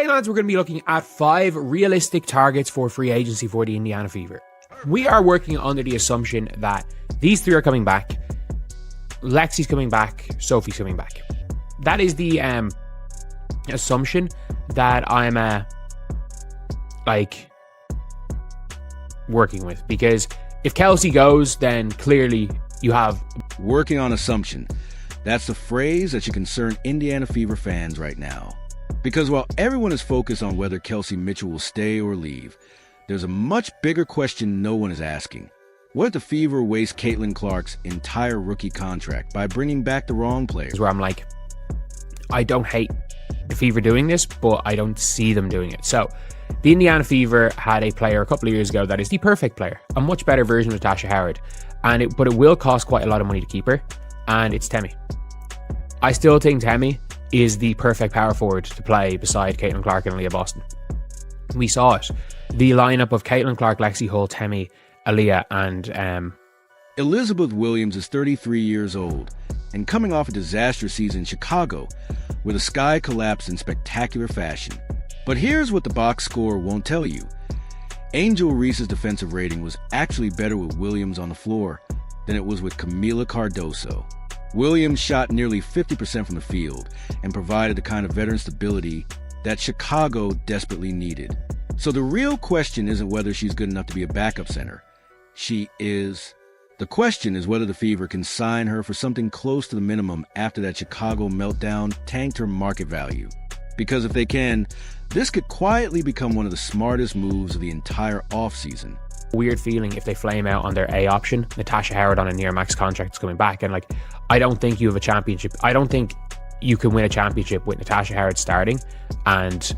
Lads, we're going to be looking at 5 realistic targets for free agency for the Indiana Fever. We are working under the assumption that these 3 are coming back. Lexi's coming back. Sophie's coming back. That is the assumption that I'm working with. Because if Kelsey goes, then clearly you have... Working on assumption. That's the phrase that should concern Indiana Fever fans right now. Because while everyone is focused on whether Kelsey Mitchell will stay or leave, there's a much bigger question no one is asking. What if the Fever waste Caitlin Clark's entire rookie contract by bringing back the wrong players? Where I'm like, I don't hate the Fever doing this, but I don't see them doing it. So the Indiana Fever had a player a couple of years ago that is the perfect player, a much better version of Natasha Howard, but it will cost quite a lot of money to keep her, and it's Temi. I still think Temi is the perfect power forward to play beside Caitlin Clark and Aaliyah Boston. We saw it. The lineup of Caitlin Clark, Lexi Hull, Temi, Aaliyah, and... Elizabeth Williams is 33 years old and coming off a disastrous season in Chicago where the sky collapsed in spectacular fashion. But here's what the box score won't tell you. Angel Reese's defensive rating was actually better with Williams on the floor than it was with Camila Cardoso. Williams shot nearly 50% from the field and provided the kind of veteran stability that Chicago desperately needed. So the real question isn't whether she's good enough to be a backup center. She is. The question is whether the Fever can sign her for something close to the minimum after that Chicago meltdown tanked her market value. Because if they can, this could quietly become one of the smartest moves of the entire offseason. Weird feeling if they flame out on their A option. Natasha Howard on a near max contract is coming back, and I don't think you have a championship. I don't think you can win a championship with Natasha Howard starting and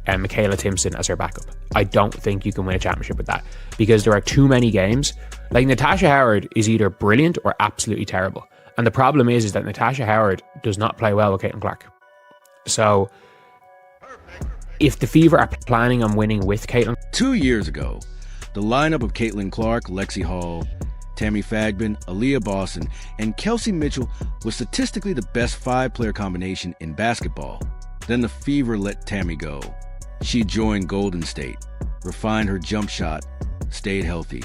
Michaela Timpson as her backup. I don't think you can win a championship with that because there are too many games. Natasha Howard is either brilliant or absolutely terrible, and the problem is that Natasha Howard does not play well with Caitlin Clark. So if the Fever are planning on winning with Caitlin... 2 years ago, the lineup of Caitlin Clark, Lexi Hall, Tammy Fagbin, Aaliyah Boston, and Kelsey Mitchell was statistically the best 5-player combination in basketball. Then the Fever let Tammy go. She joined Golden State, refined her jump shot, stayed healthy,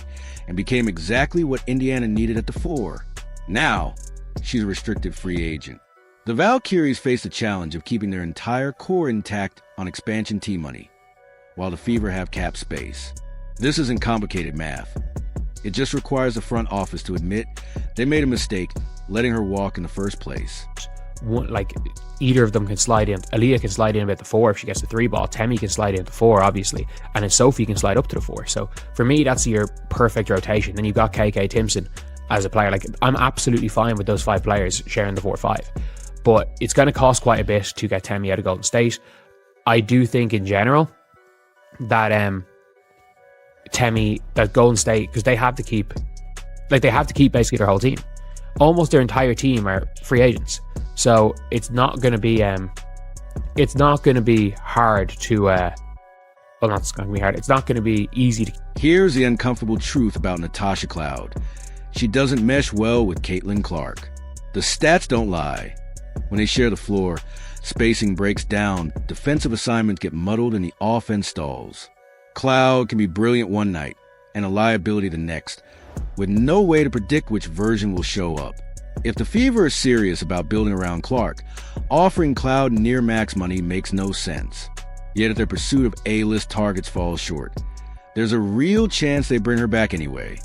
and became exactly what Indiana needed at the 4. Now, she's a restricted free agent. The Valkyries face the challenge of keeping their entire core intact on expansion team money, while the Fever have cap space. This isn't complicated math. It just requires the front office to admit they made a mistake letting her walk in the first place. Either of them can slide in. Aaliyah can slide in at the 4 if she gets the 3 ball. Temi can slide in at the 4, obviously. And then Sophie can slide up to the 4. So for me, that's your perfect rotation. Then you've got KK Timpson as a player. I'm absolutely fine with those 5 players sharing the 4-5. But it's going to cost quite a bit to get Temi out of Golden State. I do think in general that Golden State, because they have to keep basically their whole team. Almost their entire team are free agents. So it's not going to be hard to it's going to be hard. It's not going to be easy to... Here's the uncomfortable truth about Natasha Cloud. She doesn't mesh well with Caitlin Clark. The stats don't lie. When they share the floor, spacing breaks down, defensive assignments get muddled, and the offense stalls. Cloud can be brilliant one night and a liability the next, with no way to predict which version will show up. If the Fever is serious about building around Clark, offering Cloud near max money makes no sense. Yet if their pursuit of A-list targets falls short, there's a real chance they bring her back anyway.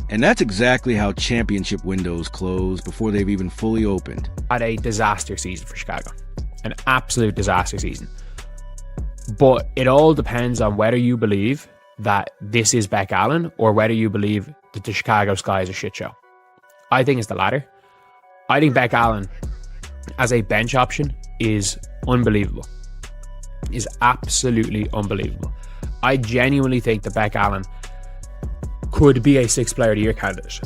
And that's exactly how championship windows close before they've even fully opened. Had a disaster season for Chicago. An absolute disaster season. But it all depends on whether you believe that this is Beck Allen or whether you believe that the Chicago Sky is a shit show. I think it's the latter. I think Beck Allen as a bench option is unbelievable. Is absolutely unbelievable. I genuinely think that Beck Allen could be a 6th player of the year candidate.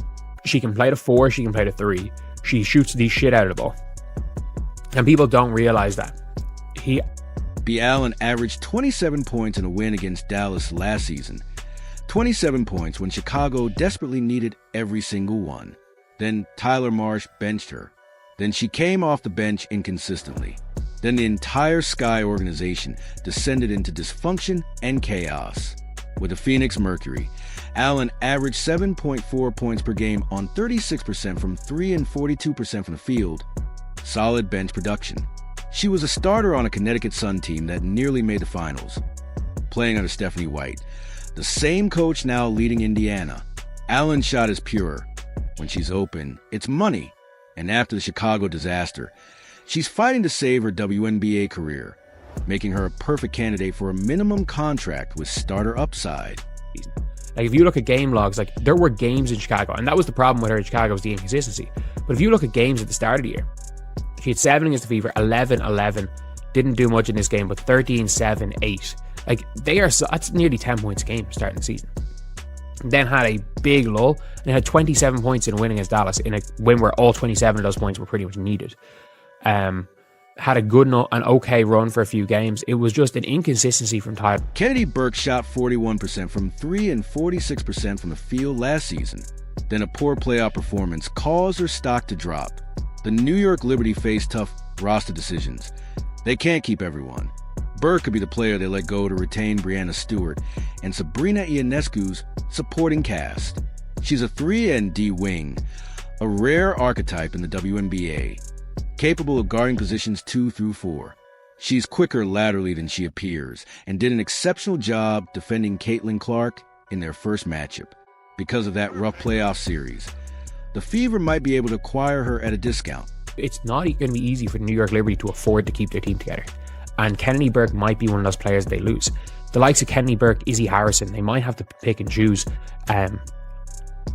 She can play the 4, she can play the 3. She shoots the shit out of the ball. And people don't realize that. B. Allen averaged 27 points in a win against Dallas last season. 27 points when Chicago desperately needed every single one. Then Tyler Marsh benched her. Then she came off the bench inconsistently. Then the entire Sky organization descended into dysfunction and chaos. With the Phoenix Mercury, Allen averaged 7.4 points per game on 36% from 3 and 42% from the field. Solid bench production. She was a starter on a Connecticut Sun team that nearly made the finals. Playing under Stephanie White, the same coach now leading Indiana, Allen's shot is pure. When she's open, it's money. And after the Chicago disaster, she's fighting to save her WNBA career, making her a perfect candidate for a minimum contract with starter upside. Like, if you look at game logs, like, there were games in Chicago, and that was the problem with her in Chicago, was the inconsistency. But if you look at games at the start of the year, she had 7 against the Fever, 11-11, didn't do much in this game, but 13-7-8. Like, that's nearly 10 points a game starting the season. Then had a big lull, and had 27 points in a win against Dallas, in a win where all 27 of those points were pretty much needed. Had a good and okay run for a few games. It was just an inconsistency from time. Kennedy Burke shot 41% from 3 and 46% from the field last season. Then a poor playoff performance caused her stock to drop. The New York Liberty faced tough roster decisions. They can't keep everyone. Burke could be the player they let go to retain Breanna Stewart and Sabrina Ionescu's supporting cast. She's a 3-and-D wing, a rare archetype in the WNBA. Capable of guarding positions 2 through 4. She's quicker laterally than she appears, and did an exceptional job defending Caitlin Clark in their first matchup. Because of that rough playoff series, the Fever might be able to acquire her at a discount. It's not going to be easy for the New York Liberty to afford to keep their team together. And Kennedy Burke might be one of those players they lose. The likes of Kennedy Burke, Izzy Harrison, they might have to pick and choose.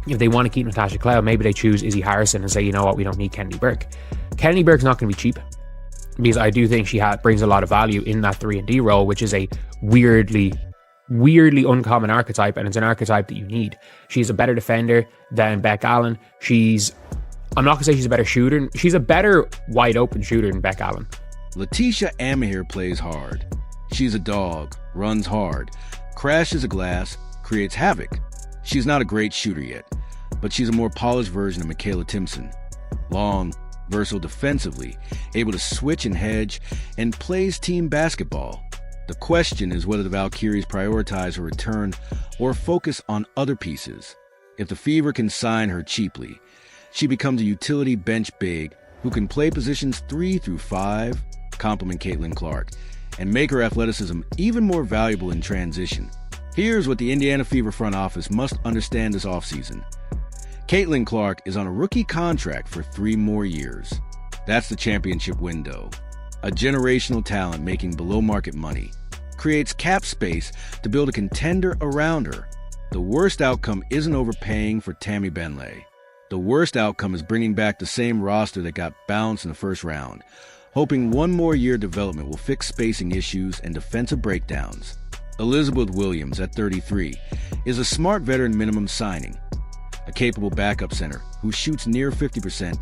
If they want to keep Natasha Cloud, maybe they choose Izzy Harrison and say, you know what, we don't need Kennedy Burke. Kennedy Burke's not going to be cheap, because I do think she brings a lot of value in that 3-and-D role, which is a weirdly uncommon archetype, and it's an archetype that you need. She's a better defender than Beck Allen. I'm not going to say she's a better shooter. She's a better wide open shooter than Beck Allen. Letitia Amahir plays hard. She's a dog, runs hard, crashes a glass, creates havoc. She's not a great shooter yet, but she's a more polished version of Michaela Timpson. Long, versatile defensively, able to switch and hedge, and plays team basketball. The question is whether the Valkyries prioritize her return or focus on other pieces. If the Fever can sign her cheaply, she becomes a utility bench big who can play positions 3 through 5, complement Caitlin Clark, and make her athleticism even more valuable in transition. Here's what the Indiana Fever front office must understand this offseason. Caitlin Clark is on a rookie contract for 3 more years. That's the championship window. A generational talent making below-market money creates cap space to build a contender around her. The worst outcome isn't overpaying for Tammy Benlay. The worst outcome is bringing back the same roster that got bounced in the first round, hoping 1 more year development will fix spacing issues and defensive breakdowns. Elizabeth Williams, at 33, is a smart veteran minimum signing. A capable backup center who shoots near 50%,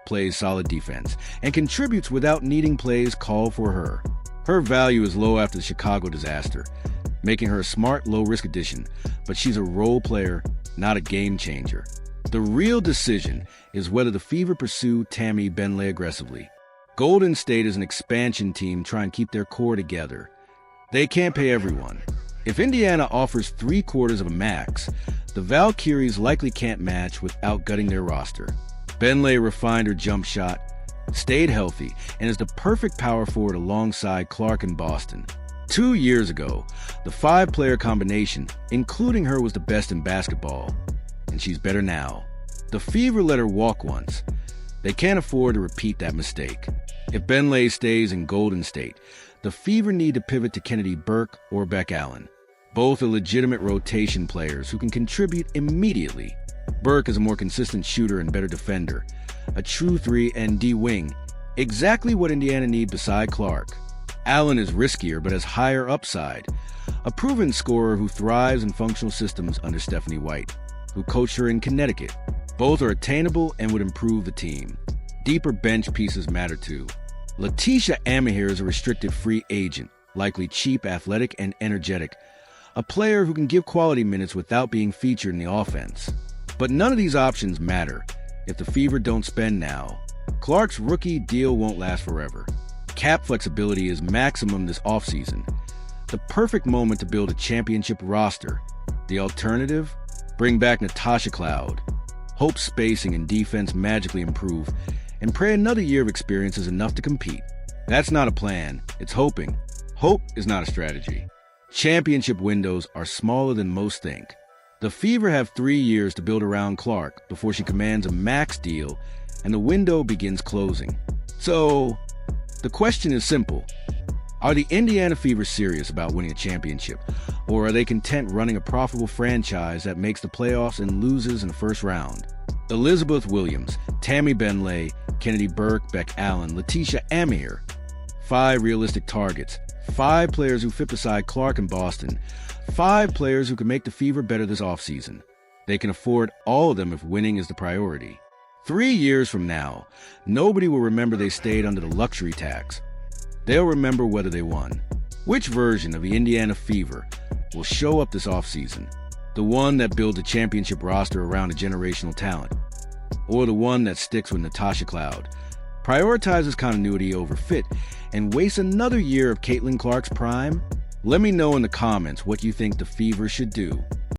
plays solid defense, and contributes without needing plays called for her. Her value is low after the Chicago disaster, making her a smart, low-risk addition, but she's a role player, not a game changer. The real decision is whether the Fever pursue Tammy Benlay aggressively. Golden State is an expansion team trying to keep their core together. They can't pay everyone. If Indiana offers 3/4 of a max, the Valkyries likely can't match without gutting their roster. Benlay refined her jump shot, stayed healthy, and is the perfect power forward alongside Clark in Boston. 2 years ago, the 5-player combination, including her, was the best in basketball, and she's better now. The Fever let her walk once. They can't afford to repeat that mistake. If Benlay stays in Golden State, the Fever need to pivot to Kennedy Burke or Beck Allen. Both are legitimate rotation players who can contribute immediately. Burke is a more consistent shooter and better defender, a true 3-and-D wing, exactly what Indiana need beside Clark. Allen is riskier but has higher upside, a proven scorer who thrives in functional systems under Stephanie White, who coached her in Connecticut. Both are attainable and would improve the team. Deeper bench pieces matter too. Letitia Amahir is a restricted free agent, likely cheap, athletic, and energetic, a player who can give quality minutes without being featured in the offense. But none of these options matter if the Fever don't spend now. Clark's rookie deal won't last forever. cap flexibility is maximum this offseason. The perfect moment to build a championship roster. The alternative? Bring back Natasha Cloud. Hope spacing and defense magically improve, and pray another year of experience is enough to compete. That's not a plan, it's hoping. Hope is not a strategy. Championship windows are smaller than most think. The Fever have 3 years to build around Clark before she commands a max deal and the window begins closing. So, the question is simple. Are the Indiana Fever serious about winning a championship, or are they content running a profitable franchise that makes the playoffs and loses in the first round? Elizabeth Williams, Tammy Benlay, Kennedy Burke, Beck Allen, Letitia Amir. 5 realistic targets. 5 players who fit beside Clark and Boston. 5 players who can make the Fever better this offseason. They can afford all of them if winning is the priority. 3 years from now, nobody will remember they stayed under the luxury tax. They'll remember whether they won. Which version of the Indiana Fever will show up this offseason? The one that builds a championship roster around a generational talent? Or the one that sticks with Natasha Cloud, prioritizes continuity over fit, and wastes another year of Caitlin Clark's prime? Let me know in the comments what you think the Fever should do.